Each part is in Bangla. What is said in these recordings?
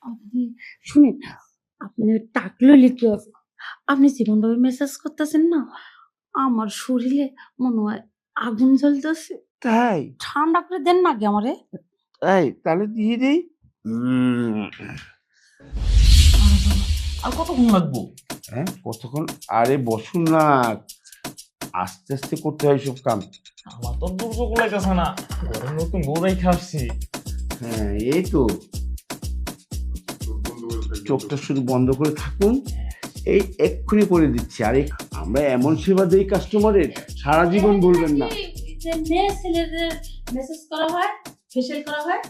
আপনি শুনেন, আপনি টাকলো লিখতে হবে। আপনি যেমনভাবে মেসেজ করতেছেন না, আমার শরীরে মনে হয় আগুন জ্বলতেছে। তাই? ঠান্ডা করে দেন না আগে আমারে। তাই? তাহলে দিয়ে দেই? আর কতক্ষণ লাগবো? হ্যাঁ, কতক্ষণ? আরে বসুন না। আস্তে, আস্তে করতে হয় সব কাম। আমার তো দুর্যোগ লাগতেছে না, ঘরে নতুন বউরাই খাচ্ছি। হ্যাঁ, এই তো। চোখটা শুধু বন্ধ করে থাকুন। এই এক্ষুনি করে দিচ্ছি। আরে আমরা এমন সেবা দেই কাস্টমারের, সারা জীবন বলবেন না। যে মেয়ে ছেলেদের মেসেজ করা হয়, ফেসিয়াল করা হয়।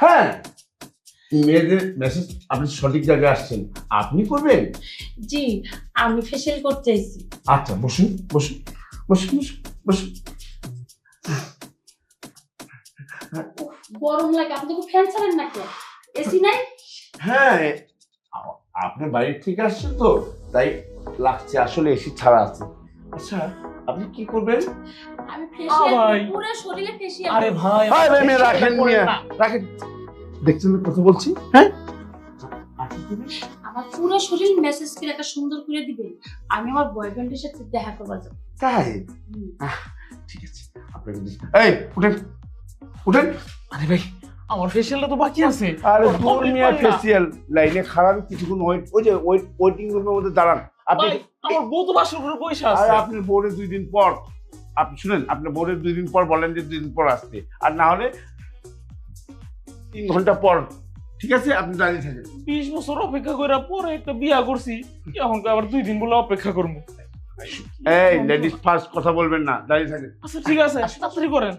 হ্যাঁ, মেয়েদের মেসেজ আপনি সঠিক জায়গায় আসছেন। আপনি করবেন? জি, আমি ফেসিয়াল করতে চাইছি। আচ্ছা, বসুন বসুন বসুন বসুন বসুন। গরম লাগে, আপনি তো ফ্যান চালান না কেন? এসি নাই? হ্যাঁ, আপনি বাইরে থেকে আসছেন তো তাই লাগছে, আসলে এসি ছাড়া আছে। আচ্ছা, আপনি কি করবেন? আমি ফেসিয়াল ভাই। পুরো শরীরে ফেসিয়াল। আরে ভাই, ভাই আমার মেয়ে রাখেন, করেন মিয়া না। রাখেন। দেখছেন না কথা বলছি? হ্যাঁ, আপনি করবেন? আমার পুরো শরীর মেসেজ করে একটা সুন্দর করে দিবেন। আমি আমার বয়ফ্রেন্ডের সাথে দেখা করবার যাব। তাই? ঠিক আছে, আপনাকে এই উঠেন উঠেন। আরে ভাই, আমার ফেসিয়ালটা তো বাকি আছে। আরে ওটা দূর complete মিয়া, করেন না। ফেসিয়াল লাইনে খারাপ, কিছুক্ষণ ওয়েট, ওই যে ওয়েটিং রুমের মধ্যে দাঁড়ান আপনি। ভাই, আমার বউ তো বাসর ঘরে বসে আর আছে। আপনার বোর্ডে 2 দিন পর, আপনি শুনেন, আপনার বোর্ডে 2 দিন পর বলেন যে 2 দিন পর আসতে, আর না হলে 3 ঘন্টা পর। ঠিক আছে, আপনি দাঁড়িয়ে থাকেন। 20 বছর অপেক্ষা করে পরে একটা বিয়া করছি, এখন আবার 2 দিন বলে অপেক্ষা করবো। এই লেডিস ফার্স্ট, কথা বলবেন না, দাঁড়িয়ে থাকেন। আচ্ছা ঠিক আছে, তাড়াতাড়ি করেন।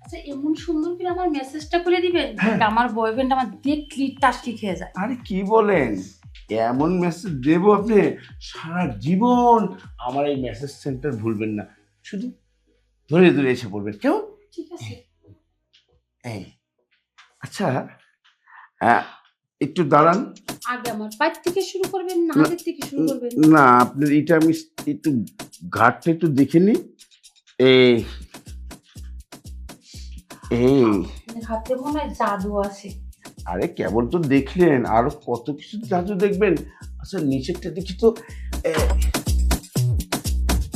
আচ্ছা, এমন সুন্দর করে আমার মেসেজটা করে দিবেন হ্যাঁ। যে আমার বয়ফ্রেন্ড আমার দেখলি টাস্কি খেয়ে যায়। আরে কি বলেন, এমন মেসেজ দেবো আপনি সারা জীবন আমার এই মেসেজ সেন্টার ভুলবেন না। শুধু ধরে ধরে এসে পড়বেন, কেমন? ঠিক আছে। এই আচ্ছা, একটু দাঁড়ান। আগে আমার পায়ের থেকে শুরু করবেন না হাতের থেকে শুরু করবেন? না, আপনার এটা আমি একটু ঘাটটা একটু দেখে নিই। এই এই আপনার হাতে মনে হয় জাদু আছে। আরে কেবল তো দেখলেন, আরো কত কিছু জাদু দেখবেন। আচ্ছা, নিচেরটা দেখি তো।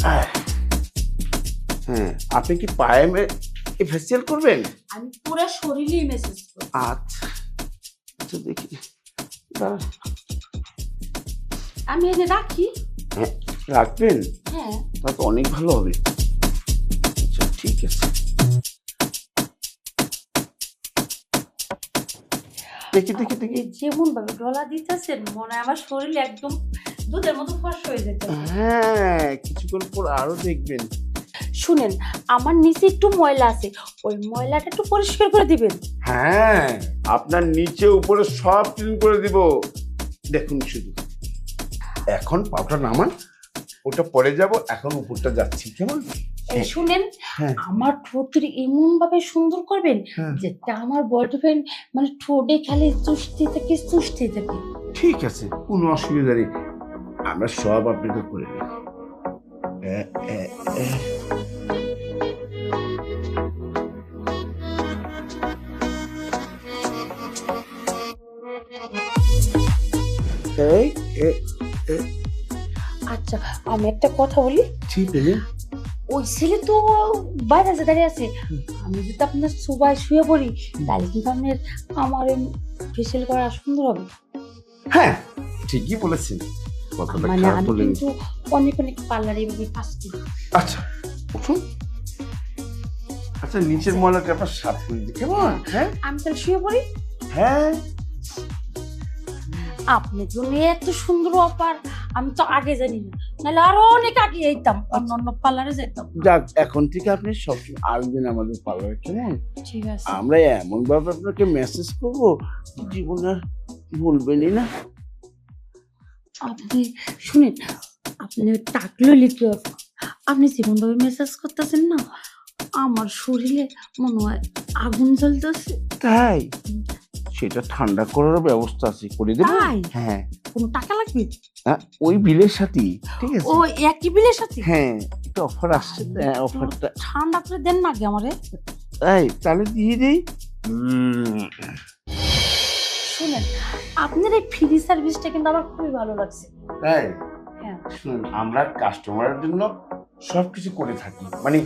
হ্যাঁ, আপনি কি পায়ে ফেসিয়াল করবেন? আমি পুরো শরীরেই মেসেজ করব। আচ্ছা আচ্ছা, দেখি দাঁড়ান। আমি এনে রাখি। হ্যাঁ, রাখবেন? হ্যাঁ। তা তো অনেক ভালো হবে। আচ্ছা ঠিক আছে, দেখি দেখি দেখি। যেমন ভাবে ডলা দিতেছেন মনে হয় আমার শরীর একদম দুধের মতো ফর্স হয়ে যেতে। হ্যাঁ, কিছুক্ষণ পর আরো দেখবেন। শুনেন, আমার নিচে একটু ময়লা আছে, ওই ময়লাটা একটু পরিষ্কার করে দিবেন। হ্যাঁ, আপনার নিচে উপরে সব ক্লিন করে দিব। দেখুন শুধু, এখন পাউডার নামান, ওটা পরে যাব, এখন উপরটা যাচ্ছি, কেমন? এই শুনেন, হ্যাঁ। আমার ঠোঁটটি এমন ভাবে সুন্দর করবেন হ্যাঁ। যেটা আমার বয়ফ্রেন্ড মানে ঠোঁটে খালি চুষতে থাকে চুষতে থাকে। ঠিক আছে, কোনো অসুবিধা নেই, আমরা সব আপনাকে করে দেব। এই আচ্ছা, আমি একটা কথা বলি। ঠিক আছে। ওই ছেলে তো বাইরে যে দাঁড়িয়ে আছে, আমি যদি আপনার সবাই শুয়ে পড়ি তাহলে কিন্তু আপনার আমার ফেসিয়াল করা সুন্দর হবে। হ্যাঁ, ঠিকই বলেছেন, কথাটা মানে খারাপ আমি বলেন। কিন্তু অনেক অনেক পার্লারে এভাবে কাজ করি। আচ্ছা উঠুন। আচ্ছা, নিচের ময়লাটা আপনার সাফ করে দিই, কেমন? হ্যাঁ আমি তাহলে শুয়ে পড়ি। হ্যাঁ। আপনি জন্য এত সুন্দর অফার আমি তো আগে জানি না, নাহলে আরো অনেক আগে যেতাম, অন্য অন্য পার্লারে যেতাম। যাক, এখন থেকে আপনি সবসময় আসবেন আমাদের পার্লারে, কেমন? ঠিক আছে। আমরা এমন ভাবে আপনাকে মেসেজ করব, জীবনে আর ভুলবেনই না। আপনি শুনেন, আপনি টাকলো লিখতে হবে। আপনি যেমন ভাবে মেসেজ করতেছেন না, আমার শরীরে মনে হয় আগুন জ্বলতেছে। তাই? সেটা ঠান্ডা করার ব্যবস্থা আছে, করে দেব। তাই? হ্যাঁ, কোনো টাকা লাগবে? ওই বিলের সাথে। ঠিক আছে। ও একই বিলের সাথে? হ্যাঁ, একটা অফার আসছে, অফারটা। ঠান্ডা করে দেন না আগে আমারে। তাই? তাহলে দিয়ে দেই? শুনেন, আপনার এই ফ্রি সার্ভিসটা কিন্তু আমার খুবই ভালো লাগছে। তাই হ্যাঁ। শুনুন, আমরা কাস্টমারের জন্য সবকিছু করে থাকি, মানে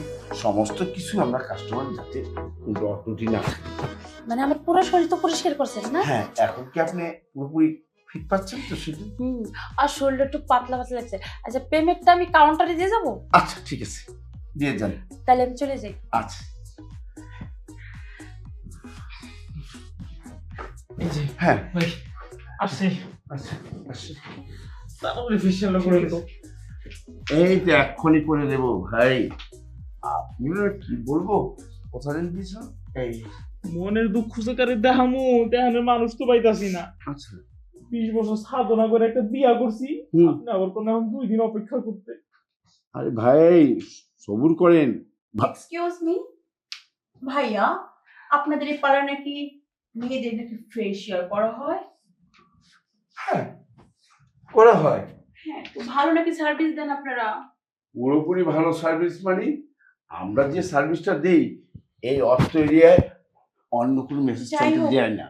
সমস্ত কিছু আমরা কাস্টমার যাতে ত্রুটি না থাকে। মানে আমার পুরো শরীর তো পরিষ্কার করছেন না? হ্যাঁ, এখন কি আপনি পুরোপুরি ফিট পাচ্ছেন তো শুধু? আর শরীরটা একটু পাতলা পাতলা লাগছে। আচ্ছা, পেমেন্টটা আমি কাউন্টারে দিয়ে যাবো? আচ্ছা ঠিক আছে, দিয়ে যান। তাহলে আমি চলে যাই। আচ্ছা এই যে হ্যাঁ ভাই আসছি, আচ্ছা আচ্ছা, তাড়াতাড়ি ফেসিয়াল করে দিত। এই তো এক্ষুনি করে দেবো ভাই। আপনি কি বলবো, কথা দিন দিছ। এই মনের দুঃখ সকারে দেখামু, দেখানোর মানুষ তো পাইতাছি না। আচ্ছা 20 বছর সাধনা করে একটা বিয়া করছি, হুম। আপনি আবার কোন এখন 2 দিন অপেক্ষা করতে। আরে ভাই সবুর করেন। এক্সকিউজ মি ভাইয়া, আপনাদের এই পার্লার নাকি মেয়েদের নাকি ফেসিয়াল করা হয়? হ্যাঁ করা হয়, হ্যাঁ, তো ভালো নাকি সার্ভিস দেন আপনারা? পুরোপুরি ভালো সার্ভিস, মানে আমরা যে সার্ভিসটা দিই এই অর্থ এরিয়ায় অন্য কোনো মেসেজ যাই সেন্টার হোক। দেয় না।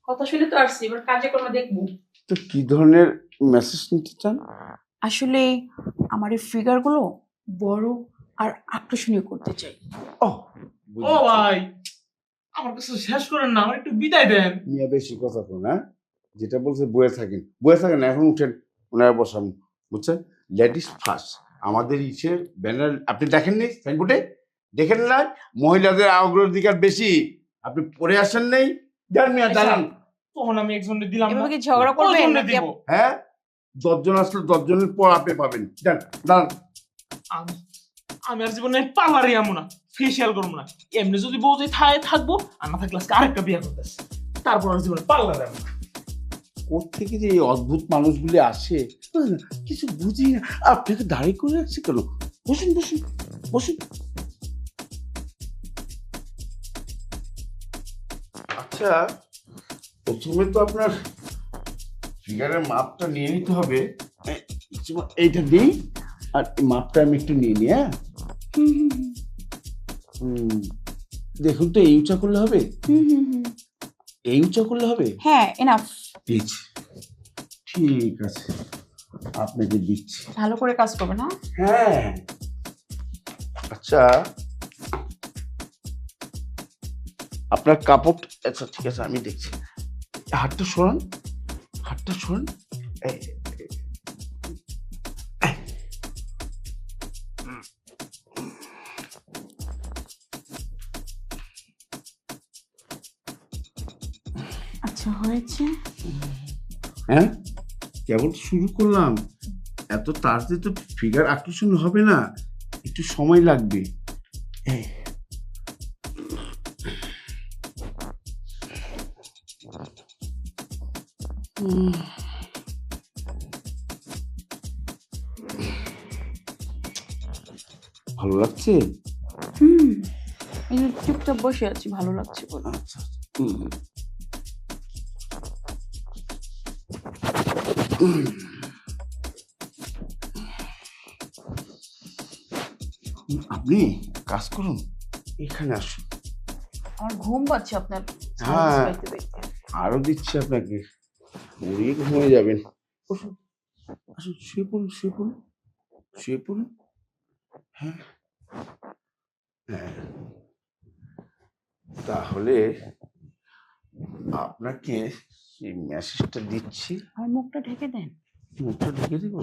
কথা শুনে তো আসছি, এবার কাজে কর্মে দেখবো। তো কি ধরনের মেসেজ নিতে চান? আসলে আমার এই ফিগারগুলো বড় আর আকর্ষণীয় করতে চাই। ও ও ভাই, আমার কাছে শেষ করেন না, আমার একটু বিদায় দেন। মিয়া বেশি কথা কোন, হ্যাঁ যেটা বলছে বয়ে থাকেন এখন উঠেন, ওনারা বসান, বুঝছেন? লেডিস ফার্স্ট আমাদের ইসের ব্যানার আপনি দেখেননি, সাইনবোর্ডে দেখেন না? মহিলাদের অগ্রাধিকার বেশি, আপনি পড়ে আসেন নেই? যান মিয়া দাঁড়ান। তখন আমি একজনের দিলাম না, এভাবে কি ঝগড়া করবেন কয়জনে নাকি দিব? হ্যাঁ 10 জন আসলে 10 জনের পর আপনি পাবেন। যান দাঁড়ান। আমি আর জীবনে পার্লারে যাবো না, ফেসিয়াল করবো না। এমনি যদি বউতে থাকবো, আর না থাকলে আজকে আরেকটা বিয়ে করতেছে, তারপর আর জীবনে পার্লারে যাবো না। কোত্থেকে যে এই অদ্ভুত মানুষগুলি আসে বুঝলেন না? কিছু বুঝি না। আপনাকে দাঁড়িয়ে করে রাখছে কেন? বসুন বসুন বসুন। আচ্ছা প্রথমে তো আপনার ফিগারের মাপটা নিয়ে নিতে হবে। এইটা দিই, আর এই মাপটা আমি একটু নিয়ে নিই। হ্যাঁ দেখুন তো, এই উঁচা করলে হবে? এই উঁচা করলে হবে? হ্যাঁ, এনাফ। দিচ্ছি, ঠিক আছে আপনাকে দিচ্ছি। ভালো করে কাজ করবেন। হ্যাঁ আচ্ছা আপনার কাপড়, আচ্ছা ঠিক আছে আমি দেখছি। হাতটা সরান, হাতটা সরান। আচ্ছা হয়েছে। হ্যাঁ কেবল শুরু করলাম, এত তাড়াতাড়ি তো ফিগার আকর্ষণ হবে না, একটু সময় লাগবে। ভালো লাগছে? এই যে চুপচাপ বসে আছি, ভালো লাগছে বলে। আচ্ছা আপনি কাজ করুন, এখানে আসুন। আমার ঘুম পাচ্ছে আপনার হ্যাঁ। service পাইতে পাইতে। আরো দিচ্ছি আপনাকে, পড়িয়ে ঘুমিয়ে যাবেন। বসুন, আসুন, শুয়ে পড়ুন শুয়ে পড়ুন শুয়ে পড়ুন। হ্যাঁ হ্যাঁ, তাহলে আপনাকে এই মেসেজটা দিচ্ছি। আমার মুখটা ঢেকে দেন। মুখটা ঢেকে দিব?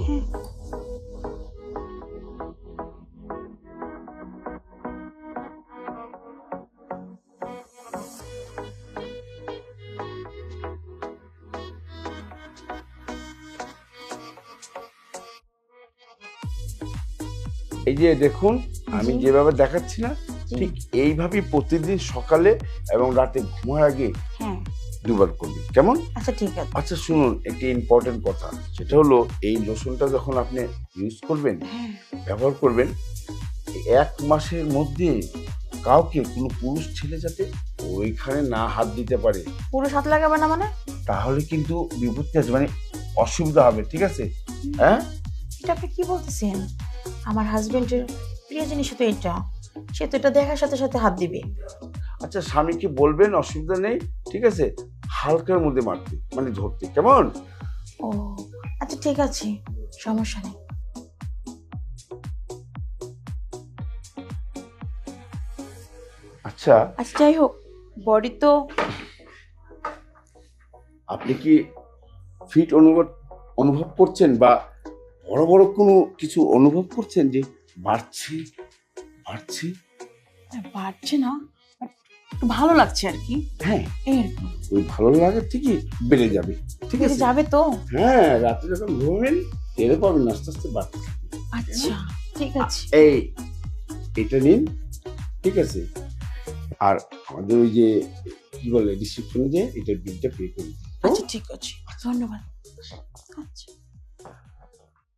এই যে দেখুন, আমি যেভাবে দেখাচ্ছি না, ঠিক এইভাবেই প্রতিদিন সকালে এবং রাতে ঘুমার আগে হ্যাঁ 2 বার করবি, কেমন? আচ্ছা ঠিক আছে। আচ্ছা শুনুন, একটি ইম্পর্টেন্ট কথা, সেটা হলো এই লোশনটা যখন আপনি ইউজ করবেন, ব্যবহার করবেন, 1 মাসের মধ্যে কাউকে কোনো পুরুষ ছেলে যাতে ওইখানে না হাত দিতে পারে, পুরো সাথে লাগাবে না মানে? তাহলে কিন্তু বিপত্তি আছে, মানে অসুবিধা হবে, ঠিক আছে? হ্যাঁ এটা আপনি কি বলতেছেন? আমার হাজবেন্ডের প্রিয় জিনিস তো এটা, সে তো এটা দেখার সাথে সাথে হাত দিবে। আচ্ছা স্বামীকে বলবেন, অসুবিধা নেই, ঠিক আছে, হালকার মধ্যে মারতে, মানে ধরতে, কেমন? ও আচ্ছা ঠিক আছে, সমস্যা নেই। আচ্ছা আচ্ছা যাই হোক, বডি তো আপনি কি ফিট অনুভব করছেন, বা বড় বড় কোনো কিছু অনুভব করছেন যে বাড়ছে বাড়ছে? বাড়ছে না, but একটু ভালো লাগছে আর কি, হ্যাঁ, এই আর কি। ওই ভালো লাগে ঠিকই বেড়ে যাবে, ঠিক বেড়ে আছে? যাবে তো? হ্যাঁ, রাতে যখন ঘুমাবেন টেরও পাবেন আস্তে আস্তে বাড়তে থাকবে। আচ্ছা ঠিক আছে। এই এটা নিন, ঠিক আছে, আর আমাদের ওই যে কি বলে রিসিপশনে যে এটার বিলটা পে করে দিন। আচ্ছা ঠিক আছে, ধন্যবাদ। আচ্ছা